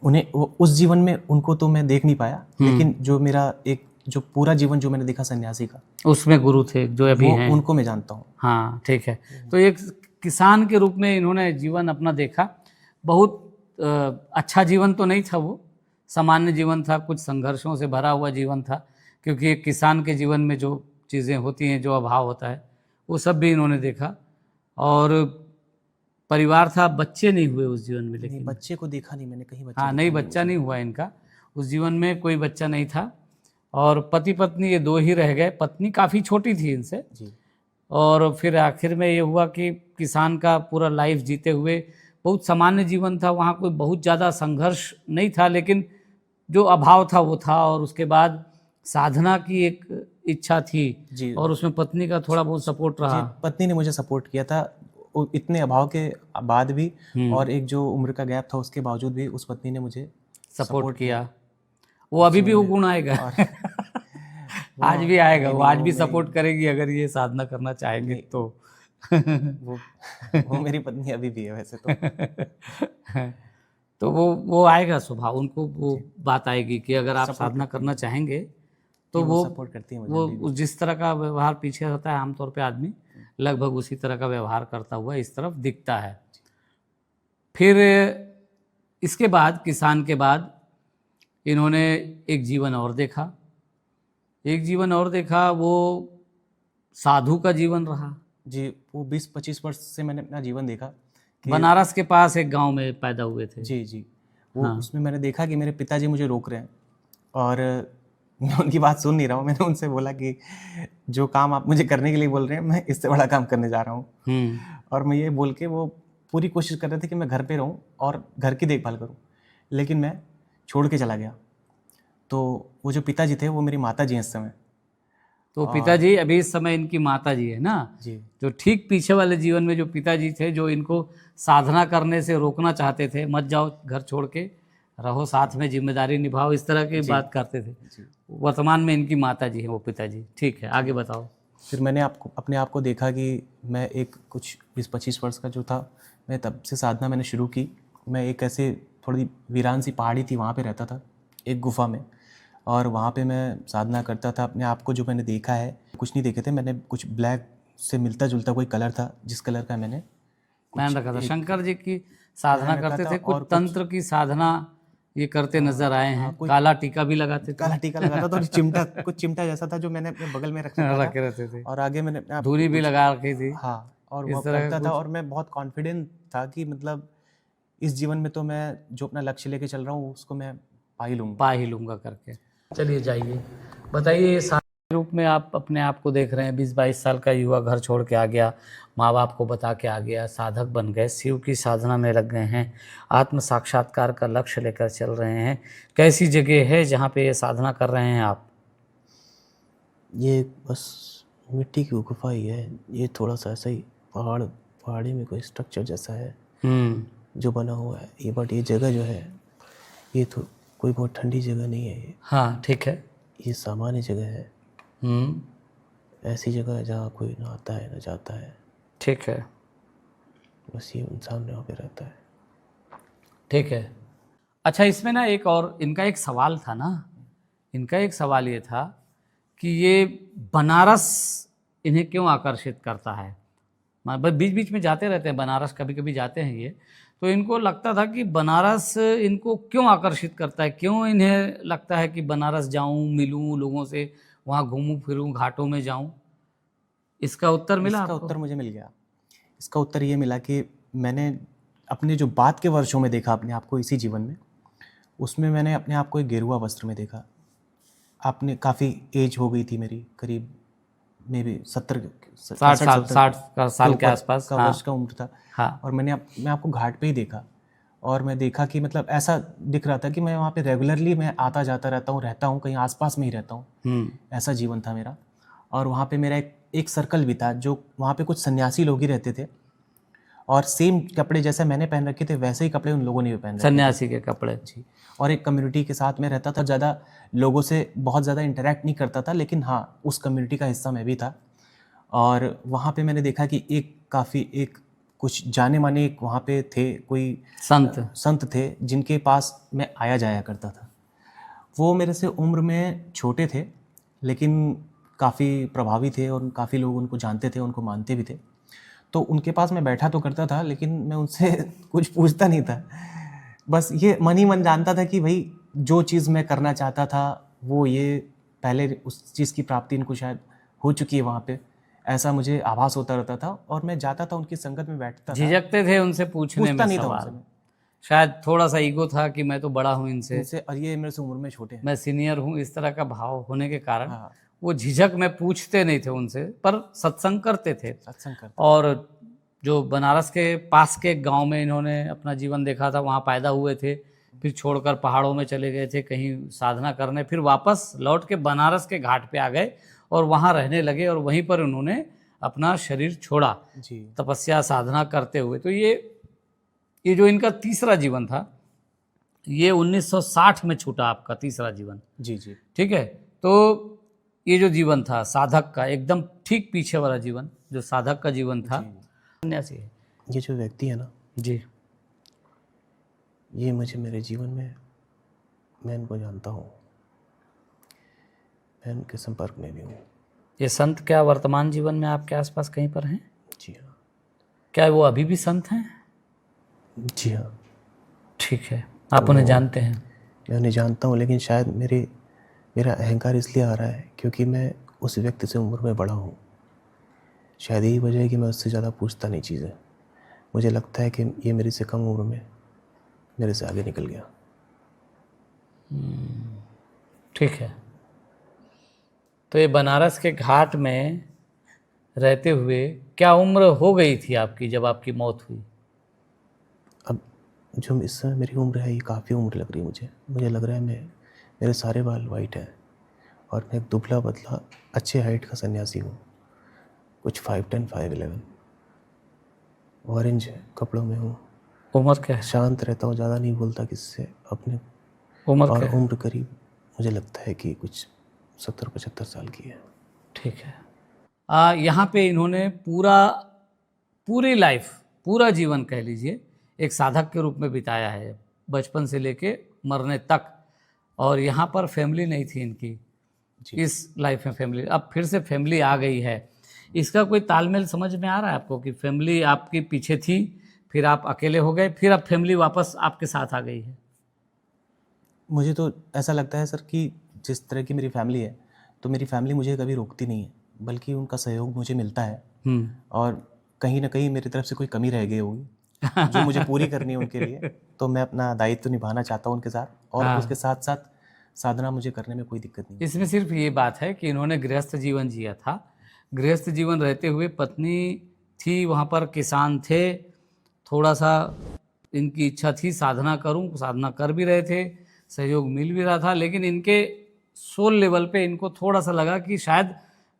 उन्हें उस जीवन में उनको तो मैं देख नहीं पाया, लेकिन जो मेरा एक जो पूरा जीवन जो मैंने देखा सन्यासी का, उसमें गुरु थे जो अभी वो हैं? उनको मैं जानता हूँ। हाँ, ठीक है। तो एक किसान के रूप में इन्होंने जीवन अपना देखा। बहुत अच्छा जीवन तो नहीं था वो, सामान्य जीवन था, कुछ संघर्षों से भरा हुआ जीवन था, क्योंकि एक किसान के जीवन में जो चीज़ें होती हैं, जो अभाव होता है, वो सब भी इन्होंने देखा। और परिवार था, बच्चे नहीं हुए उस जीवन में, नहीं, लेकिन बच्चे को देखा नहीं मैंने कहीं, बच्चा हाँ, दिखा नहीं, बच्चा नहीं हुआ इनका, उस जीवन में कोई बच्चा नहीं था। और पति पत्नी ये दो ही रह गए। पत्नी काफ़ी छोटी थी इनसे। जी। और फिर आखिर में ये हुआ कि किसान का पूरा लाइफ जीते हुए बहुत सामान्य जीवन था, वहाँ कोई बहुत ज़्यादा संघर्ष नहीं था, लेकिन जो अभाव था वो था। और उसके बाद साधना की एक इच्छा थी, जी। और उसमें पत्नी का थोड़ा बहुत सपोर्ट जी, रहा। पत्नी ने मुझे सपोर्ट किया था इतने अभाव के बाद भी, और एक जो उम्र का गैप था उसके बावजूद भी उस पत्नी ने मुझे सपोर्ट किया। वो अभी भी वो गुण आएगा। आज भी आएगा, वो आज भी सपोर्ट करेगी अगर ये साधना करना चाहेंगे तो। वो मेरी पत्नी अभी भी है वैसे तो। तो वो आएगा स्वभाव, उनको वो बात आएगी कि अगर आप साधना करना चाहेंगे तो वो सपोर्ट करती है मुझे वो अभी भी। जिस तरह का व्यवहार पीछे होता है आमतौर पे आदमी, लगभग उसी तरह का व्यवहार करता हुआ इस तरफ दिखता है। फिर इसके बाद, किसान के बाद, इन्होंने एक जीवन और देखा। एक जीवन और देखा, वो साधु का जीवन रहा। जी, वो 20-25 वर्ष से मैंने अपना जीवन देखा कि बनारस के पास एक गांव में पैदा हुए थे। जी जी। वो उसमें मैंने देखा कि मेरे पिताजी मुझे रोक रहे हैं, और मैं उनकी बात सुन नहीं रहा हूँ। मैंने उनसे बोला कि जो काम आप मुझे करने के लिए बोल रहे हैं, मैं इससे बड़ा काम करने जा रहा हूँ। और मैं ये बोल के, वो पूरी कोशिश कर रहे थे कि मैं घर पे रहूँ और घर की देखभाल करूँ, लेकिन मैं छोड़ के चला गया। तो वो जो पिताजी थे वो मेरी माता जी हैं इस समय। तो पिताजी अभी इस समय इनकी माता जी है ना जी। जो ठीक पीछे वाले जीवन में जो पिताजी थे, जो इनको साधना करने से रोकना चाहते थे, मत जाओ घर छोड़ के, रहो साथ में, जिम्मेदारी निभाओ, इस तरह की बात करते थे। वर्तमान में इनकी माता जी हैं वो पिताजी। ठीक है, आगे बताओ। फिर मैंने अपने आप को देखा कि मैं एक कुछ 20-25 वर्ष का जो था, मैं तब से साधना मैंने शुरू की। मैं एक ऐसे थोड़ी वीरान सी पहाड़ी थी, वहाँ पे रहता था एक गुफा में, और वहाँ पे मैं साधना करता था। अपने आप को जो मैंने देखा है, कुछ नहीं देखे थे मैंने, कुछ ब्लैक से मिलता जुलता कोई कलर था, जिस कलर का मैंने ध्यान रखा था। शंकर जी की साधना करते थे, कुछ तंत्र की साधना ये करते नजर आए हैं। काला टीका भी लगाते थे। काला टीका लगाता था, और कुछ चिमटा जैसा था जो मैंने अपने बगल में रखे रहते थे, और आगे मैंने अपने आप धूरी भी लगा रखी थी। हाँ, और वो करता था, और मैं बहुत कॉन्फिडेंट था कि मतलब इस जीवन में तो मैं जो अपना लक्ष्य लेके चल रहा हूँ उसको मैं पा ही लूँगा करके। चलिए जाइए, बताइए, साधु रूप में आप अपने आप को देख रहे हैं। 20-22 साल का युवा घर छोड़ के आ गया, माँ बाप को बता के आ गया, साधक बन गए, शिव की साधना में लग गए हैं, आत्म साक्षात्कार का लक्ष्य लेकर चल रहे हैं। कैसी जगह है जहाँ पे ये साधना कर रहे हैं आप? ये बस मिट्टी की गुफा ही है। ये थोड़ा सा ऐसा ही पहाड़ी में कोई स्ट्रक्चर जैसा है जो बना हुआ है ये। बट ये जगह जो है, ये तो कोई बहुत ठंडी जगह नहीं है ये। हाँ, ठीक है। ये सामान्य जगह है। ऐसी जगह है जहाँ कोई ना आता है ना जाता है। ठीक है। बस ये इंसान वहाँ पे रहता है। ठीक है। अच्छा, इसमें ना एक और इनका एक सवाल था ना, इनका एक सवाल ये था कि ये बनारस इन्हें क्यों आकर्षित करता है। बस बीच बीच में जाते रहते हैं बनारस, कभी कभी जाते हैं ये। तो इनको लगता था कि बनारस इनको क्यों आकर्षित करता है, क्यों इन्हें लगता है कि बनारस जाऊं, मिलूं लोगों से, वहाँ घूमूं फिरूं, घाटों में जाऊं। इसका उत्तर मिला इसका आपको? उत्तर मुझे मिल गया। इसका उत्तर ये मिला कि मैंने अपने जो बाद के वर्षों में देखा अपने आप को इसी जीवन में, उसमें मैंने अपने आप को एक गेरुआ वस्त्र में देखा। आपने काफ़ी एज हो गई थी मेरी, करीब मे बी 60 साल के आसपास, हाँ वर्ष का उम्र था। हाँ। और मैं आपको घाट पे ही देखा, और मैं देखा कि मतलब ऐसा दिख रहा था कि मैं वहाँ पे रेगुलरली मैं आता जाता रहता हूँ, कहीं आसपास में ही रहता हूँ। ऐसा जीवन था मेरा। और वहाँ पे मेरा एक सर्कल भी था, जो वहाँ पे कुछ सन्यासी लोग ही रहते थे, और सेम कपड़े जैसे मैंने पहन रखे थे वैसे ही कपड़े उन लोगों ने भी पहन रखे थे। सन्यासी के कपड़े। जी। और एक कम्युनिटी के साथ मैं रहता था, ज़्यादा लोगों से बहुत ज़्यादा इंटरेक्ट नहीं करता था, लेकिन हाँ उस कम्युनिटी का हिस्सा मैं भी था। और वहाँ पे मैंने देखा कि एक कुछ जाने माने वहाँ पे थे, कोई संत थे जिनके पास मैं आया जाया करता था। वो मेरे से उम्र में छोटे थे, लेकिन काफ़ी प्रभावी थे, और काफ़ी लोग उनको जानते थे, उनको मानते भी थे। तो उनके पास मैं बैठा तो करता था, लेकिन मैं उनसे कुछ पूछता नहीं था। बस ये मन ही मन जानता था कि भाई जो चीज़ मैं करना चाहता था वो ये पहले उस चीज़ की प्राप्ति इनको शायद हो चुकी है वहाँ पे, ऐसा मुझे आभास होता रहता था। और मैं जाता था, उनकी संगत में बैठता था। झिझकते थे उनसे पूछने में नहीं था सवाल, उनसे। शायद थोड़ा सा ईगो था कि मैं तो बड़ा हूँ इनसे, और ये मेरे से उम्र में छोटे हैं, मैं सीनियर हूँ, इस तरह का भाव होने के कारण हाँ। वो झिझक में पूछते नहीं थे उनसे, पर सत्संग करते थे। सत्संग करते। और जो बनारस के पास के गांव में इन्होंने अपना जीवन देखा था, वहाँ पैदा हुए थे, फिर छोड़कर पहाड़ों में चले गए थे कहीं साधना करने, फिर वापस लौट के बनारस के घाट पे आ गए और वहाँ रहने लगे, और वहीं पर उन्होंने अपना शरीर छोड़ा जी। तपस्या साधना करते हुए। तो ये जो इनका तीसरा जीवन था, ये 1960 में छूटा आपका तीसरा जीवन। जी जी। ठीक है। तो ये जो जीवन था साधक का, एकदम ठीक पीछे वाला जीवन जो साधक का जीवन था, सन्यासी है। ये जो व्यक्ति है ना जी, ये मुझे मेरे जीवन में, मैं इनको जानता हूँ, मैं इनके संपर्क में भी हूँ। ये संत क्या वर्तमान जीवन में आपके आसपास कहीं पर हैं? जी हाँ। क्या वो अभी भी संत हैं? जी हाँ। ठीक है, आप उन्हें जानते हैं? मैं उन्हें जानता हूँ, लेकिन शायद मेरा अहंकार इसलिए आ रहा है क्योंकि मैं उस व्यक्ति से उम्र में बड़ा हूँ। शायद यही वजह है कि मैं उससे ज़्यादा पूछता नहीं चीज़ें। मुझे लगता है कि ये मेरे से कम उम्र में मेरे से आगे निकल गया। ठीक है। तो ये बनारस के घाट में रहते हुए क्या उम्र हो गई थी आपकी जब आपकी मौत हुई? अब जो इस समय मेरी उम्र है, ये काफ़ी उम्र लग रही है मुझे लग रहा है मेरे सारे बाल वाइट हैं, और मैं एक दुबला पतला अच्छे हाइट का सन्यासी हूँ, कुछ 5'10", 5'11", ऑरेंज कपड़ों में हूँ। उम्र क्या है? शांत रहता हूँ, ज़्यादा नहीं बोलता किससे अपने। उम्र और क्या है? उम्र करीब मुझे लगता है कि कुछ 70-75 साल की है। ठीक है। यहाँ पे इन्होंने पूरी लाइफ, पूरा जीवन कह लीजिए, एक साधक के रूप में बिताया है, बचपन से लेके मरने तक। और यहाँ पर फैमिली नहीं थी इनकी, इस लाइफ में फैमिली, अब फिर से फैमिली आ गई है। इसका कोई तालमेल समझ में आ रहा है आपको कि फैमिली आपके पीछे थी, फिर आप अकेले हो गए, फिर अब फैमिली वापस आपके साथ आ गई है? मुझे तो ऐसा लगता है सर कि जिस तरह की मेरी फैमिली है, तो मेरी फैमिली मुझे कभी रोकती नहीं है, बल्कि उनका सहयोग मुझे मिलता है। और कहीं ना कहीं मेरी तरफ से कोई कमी रह गई होगी जो मुझे पूरी करनी है उनके लिए, तो मैं अपना दायित्व निभाना चाहता हूँ उनके साथ, और उसके साथ साथ साधना मुझे करने में कोई दिक्कत नहीं। इसमें सिर्फ ये बात है कि इन्होंने गृहस्थ जीवन जिया था, गृहस्थ जीवन रहते हुए पत्नी थी, वहाँ पर किसान थे, थोड़ा सा इनकी इच्छा थी साधना करूं, साधना कर भी रहे थे, सहयोग मिल भी रहा था, लेकिन इनके सोल लेवल पे इनको थोड़ा सा लगा कि शायद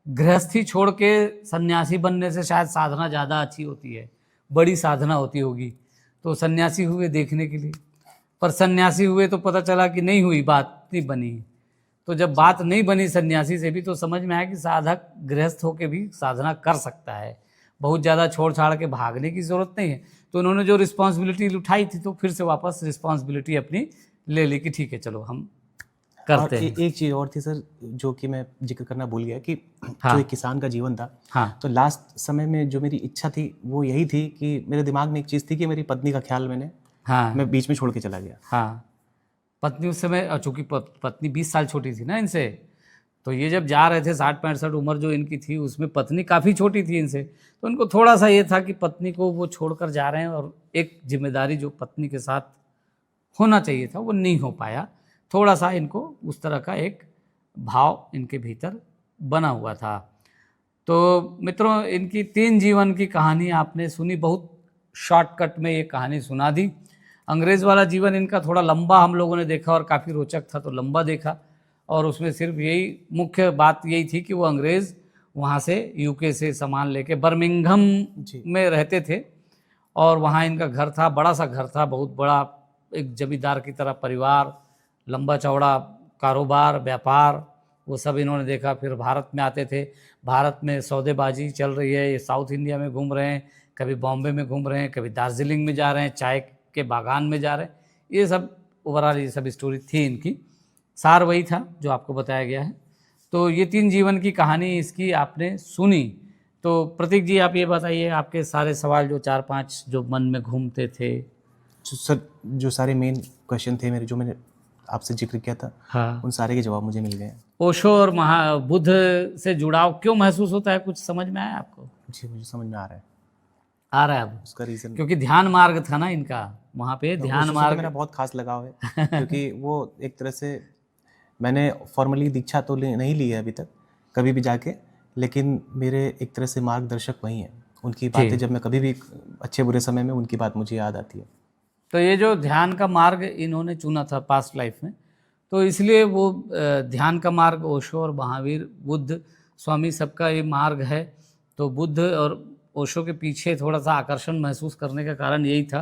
गृहस्थी छोड़ के सन्यासी बनने से शायद साधना ज़्यादा अच्छी होती है, बड़ी साधना होती होगी। तो सन्यासी हुए देखने के लिए, पर सन्यासी हुए तो पता चला कि नहीं हुई, बात नहीं बनी। तो जब बात नहीं बनी सन्यासी से भी, तो समझ में आया कि साधक गृहस्थ होकर भी साधना कर सकता है, बहुत ज़्यादा छोड़ छाड़ के भागने की ज़रूरत नहीं है। तो उन्होंने जो रिस्पॉन्सिबिलिटी उठाई थी, तो फिर से वापस रिस्पॉन्सिबिलिटी अपनी ले ली कि ठीक है चलो हम करते और हैं। एक चीज़ और थी सर, जो कि मैं जिक्र करना भूल गया कि हाँ। जो एक किसान का जीवन था, हाँ तो लास्ट समय में जो मेरी इच्छा थी वो यही थी कि मेरे दिमाग में एक चीज़ थी कि मेरी पत्नी का ख्याल हाँ मैं बीच में छोड़ के चला गया। हाँ। पत्नी उस समय, चूंकि पत्नी 20 साल छोटी थी ना इनसे, तो ये जब जा रहे थे 60-65 उम्र जो इनकी थी, उसमें पत्नी काफ़ी छोटी थी इनसे, तो इनको थोड़ा सा ये था कि पत्नी को वो छोड़कर जा रहे हैं, और एक जिम्मेदारी जो पत्नी के साथ होना चाहिए था वो नहीं हो पाया। थोड़ा सा इनको उस तरह का एक भाव इनके भीतर बना हुआ था। तो मित्रों, इनकी 3 जीवन की कहानी आपने सुनी, बहुत शॉर्टकट में ये कहानी सुना दी। अंग्रेज़ वाला जीवन इनका थोड़ा लंबा हम लोगों ने देखा और काफ़ी रोचक था, तो लंबा देखा, और उसमें सिर्फ यही मुख्य बात यही थी कि वो अंग्रेज़ वहाँ से यूके से सामान लेके बर्मिंघम जी। में रहते थे, और वहाँ इनका घर था, बड़ा सा घर था, बहुत बड़ा, एक जमींदार की तरह परिवार, लंबा चौड़ा कारोबार, व्यापार, वो सब इन्होंने देखा। फिर भारत में आते थे, भारत में सौदेबाजी चल रही है, ये साउथ इंडिया में घूम रहे हैं, कभी बॉम्बे में घूम रहे हैं, कभी दार्जिलिंग में जा रहे हैं, चाय के बागान में जा रहे हैं, ये सब ओवरऑल ये सब स्टोरी थी इनकी। सार वही था जो आपको बताया गया है। तो ये 3 जीवन की कहानी इसकी आपने सुनी। तो प्रतीक जी, आप ये बताइए, आपके सारे सवाल जो 4-5 जो मन में घूमते थे। सर, जो सारे मेन क्वेश्चन थे मेरे, जो मैंने आपसे जिक्र किया था, हाँ। उन सारे के जवाब मुझे मिल गए हैं। ओशो और बुद्ध से जुड़ाव क्यों महसूस होता है, कुछ समझ में आया आपको? जी, मुझे समझ में आ रहा है आ रहा है अब? उसका रीज़न। क्योंकि ध्यान मार्ग था ना इनका, वहाँ पे ध्यान ओशो से तो मार्ग। मेरा बहुत खास लगाव है क्योंकि वो एक तरह से, मैंने फॉर्मली दीक्षा तो नहीं ली है अभी तक कभी भी जाके, लेकिन मेरे एक तरह से मार्गदर्शक वही हैं। उनकी बातें जब मैं कभी भी अच्छे बुरे समय में, उनकी बात मुझे याद आती है। तो ये जो ध्यान का मार्ग इन्होंने चुना था पास्ट लाइफ में, तो इसलिए वो ध्यान का मार्ग ओशो और महावीर बुद्ध स्वामी सबका ये मार्ग है। तो बुद्ध और ओशो के पीछे थोड़ा सा आकर्षण महसूस करने का कारण यही था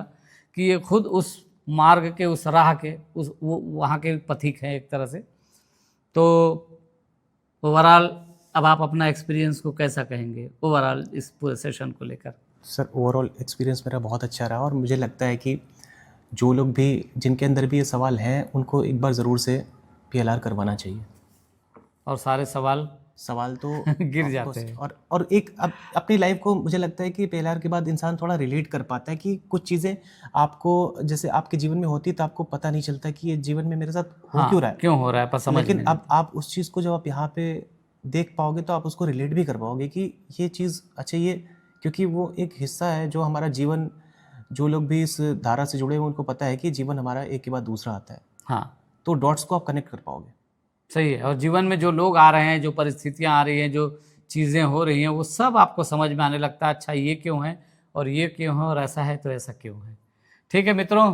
कि ये खुद उस मार्ग के, उस राह के, उस वो वहाँ के पथिक हैं एक तरह से। तो ओवरऑल अब आप अपना एक्सपीरियंस को कैसा कहेंगे ओवरऑल इस पूरे सेशन को लेकर? सर, ओवरऑल एक्सपीरियंस मेरा बहुत अच्छा रहा, और मुझे लगता है कि जो लोग भी, जिनके अंदर भी ये सवाल हैं, उनको एक बार ज़रूर से PLR करवाना चाहिए। और सारे सवाल तो गिर जाते हैं। और एक अपनी लाइफ को, मुझे लगता है कि PLR के बाद इंसान थोड़ा रिलेट कर पाता है कि कुछ चीज़ें आपको, जैसे आपके जीवन में होती है, तो आपको पता नहीं चलता कि ये जीवन में मेरे साथ हो क्यों रहा है, क्यों हो रहा है, पर समझ लेकिन में अब आप उस चीज़ को जब आप यहाँ पे देख पाओगे, तो आप उसको रिलेट भी कर पाओगे कि ये चीज़, अच्छा ये, क्योंकि वो एक हिस्सा है जो हमारा जीवन, जो लोग भी इस धारा से जुड़े हुए उनको पता है कि जीवन हमारा एक के बाद दूसरा आता है। हाँ, तो डॉट्स को आप कनेक्ट कर पाओगे। सही है। और जीवन में जो लोग आ रहे हैं, जो परिस्थितियां आ रही हैं, जो चीज़ें हो रही हैं, वो सब आपको समझ में आने लगता है, अच्छा ये क्यों है और ये क्यों है और ऐसा है तो ऐसा क्यों है। ठीक है मित्रों,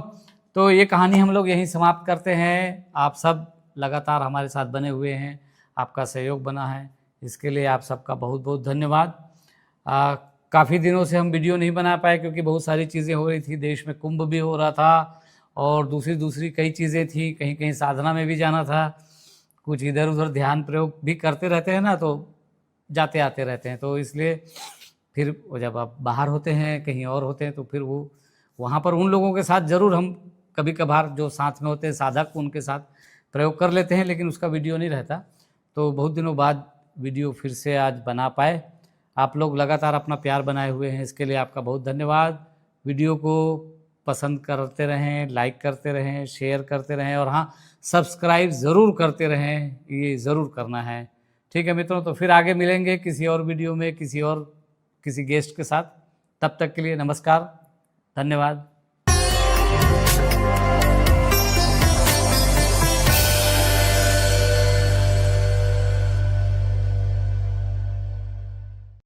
तो ये कहानी हम लोग यहीं समाप्त करते हैं। आप सब लगातार हमारे साथ बने हुए हैं, आपका सहयोग बना है, इसके लिए आप सबका बहुत बहुत धन्यवाद। काफ़ी दिनों से हम वीडियो नहीं बना पाए क्योंकि बहुत सारी चीज़ें हो रही थी, देश में कुंभ भी हो रहा था और दूसरी कई चीज़ें थी, कहीं कहीं साधना में भी जाना था, कुछ इधर उधर ध्यान प्रयोग भी करते रहते हैं ना, तो जाते आते रहते हैं, तो इसलिए फिर जब आप बाहर होते हैं, कहीं और होते हैं, तो फिर वो वहाँ पर उन लोगों के साथ ज़रूर हम कभी कभार जो साथ में होते हैं साधक, उनके साथ प्रयोग कर लेते हैं, लेकिन उसका वीडियो नहीं रहता। तो बहुत दिनों बाद वीडियो फिर से आज बना पाए। आप लोग लगातार अपना प्यार बनाए हुए हैं, इसके लिए आपका बहुत धन्यवाद। वीडियो को पसंद करते रहें, लाइक करते रहें, शेयर करते रहें, और हाँ, सब्सक्राइब ज़रूर करते रहें, ये ज़रूर करना है। ठीक है मित्रों, तो फिर आगे मिलेंगे किसी और वीडियो में, किसी गेस्ट के साथ। तब तक के लिए नमस्कार, धन्यवाद।